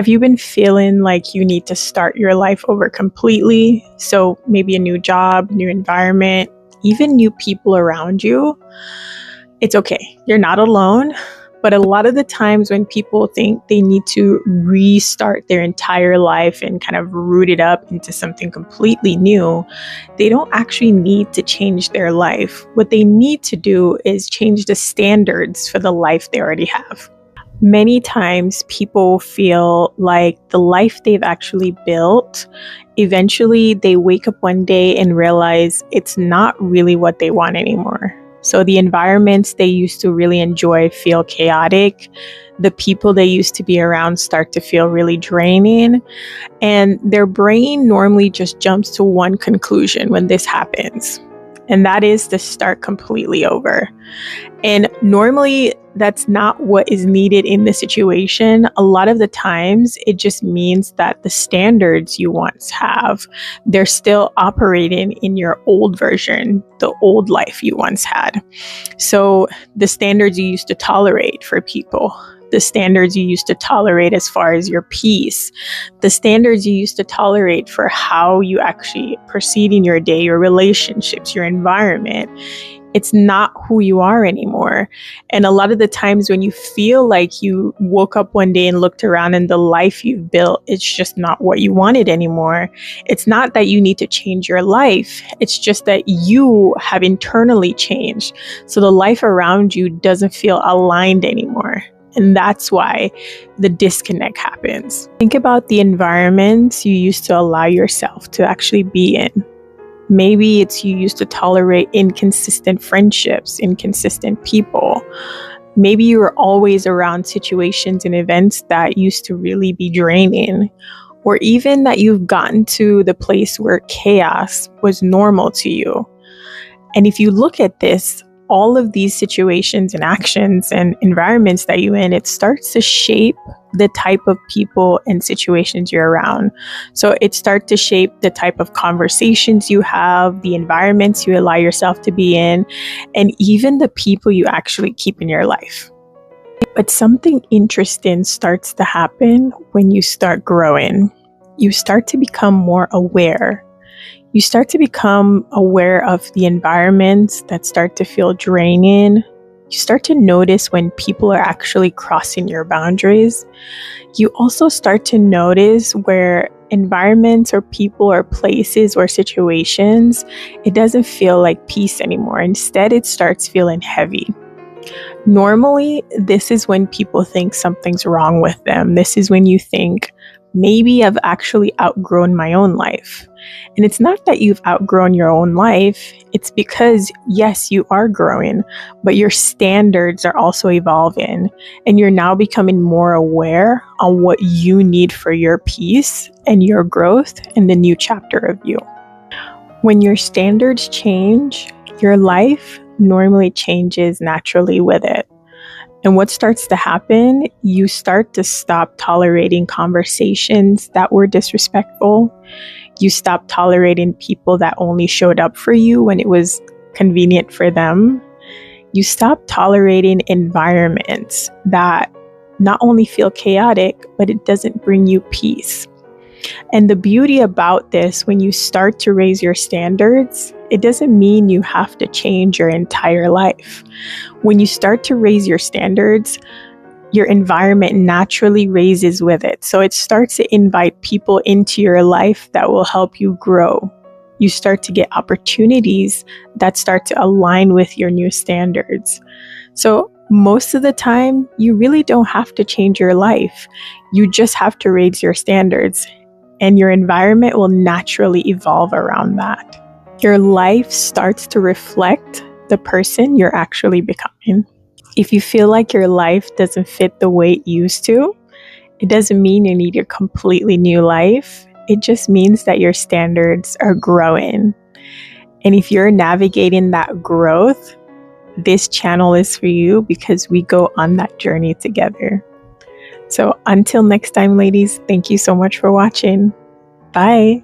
Have you been feeling like you need to start your life over completely? So maybe a new job, new environment, even new people around you. It's okay. You're not alone. But a lot of the times when people think they need to restart their entire life and kind of root it up into something completely new, they don't actually need to change their life. What they need to do is change the standards for the life they already have. Many times people feel like the life they've actually built, eventually they wake up one day and realize it's not really what they want anymore. So the environments they used to really enjoy feel chaotic. The people they used to be around start to feel really draining. And their brain normally just jumps to one conclusion when this happens. And that is to start completely over. And normally that's not what is needed in the situation. A lot of the times it just means that the standards you once have, they're still operating in your old version, the old life you once had. So the standards you used to tolerate for people, the standards you used to tolerate as far as your peace, the standards you used to tolerate for how you actually proceed in your day, your relationships, your environment. It's not who you are anymore. And a lot of the times when you feel like you woke up one day and looked around and the life you've built, it's just not what you wanted anymore. It's not that you need to change your life. It's just that you have internally changed. So the life around you doesn't feel aligned anymore. And that's why the disconnect happens. Think about the environments you used to allow yourself to actually be in. Maybe it's you used to tolerate inconsistent friendships, inconsistent people. Maybe you were always around situations and events that used to really be draining. Or even that you've gotten to the place where chaos was normal to you. And if you look at this, all of these situations and actions and environments that you're in, it starts to shape the type of people and situations you're around. So it starts to shape the type of conversations you have, the environments you allow yourself to be in, and even the people you actually keep in your life. But something interesting starts to happen when you start growing. You start to become more aware. You start to become aware of the environments that start to feel draining. You start to notice when people are actually crossing your boundaries. You also start to notice where environments or people or places or situations, it doesn't feel like peace anymore. Instead, it starts feeling heavy. Normally, this is when people think something's wrong with them. This is when you think, maybe I've actually outgrown my own life. And it's not that you've outgrown your own life. It's because, yes, you are growing, but your standards are also evolving. And you're now becoming more aware on what you need for your peace and your growth and the new chapter of you. When your standards change, your life normally changes naturally with it. And what starts to happen, you start to stop tolerating conversations that were disrespectful. You stop tolerating people that only showed up for you when it was convenient for them. You stop tolerating environments that not only feel chaotic, but it doesn't bring you peace. And the beauty about this, when you start to raise your standards, it doesn't mean you have to change your entire life. When you start to raise your standards, your environment naturally raises with it. So it starts to invite people into your life that will help you grow. You start to get opportunities that start to align with your new standards. So most of the time, you really don't have to change your life. You just have to raise your standards, and your environment will naturally evolve around that. Your life starts to reflect the person you're actually becoming. If you feel like your life doesn't fit the way it used to, it doesn't mean you need a completely new life. It just means that your standards are growing. And if you're navigating that growth, this channel is for you because we go on that journey together. So until next time, ladies, thank you so much for watching. Bye.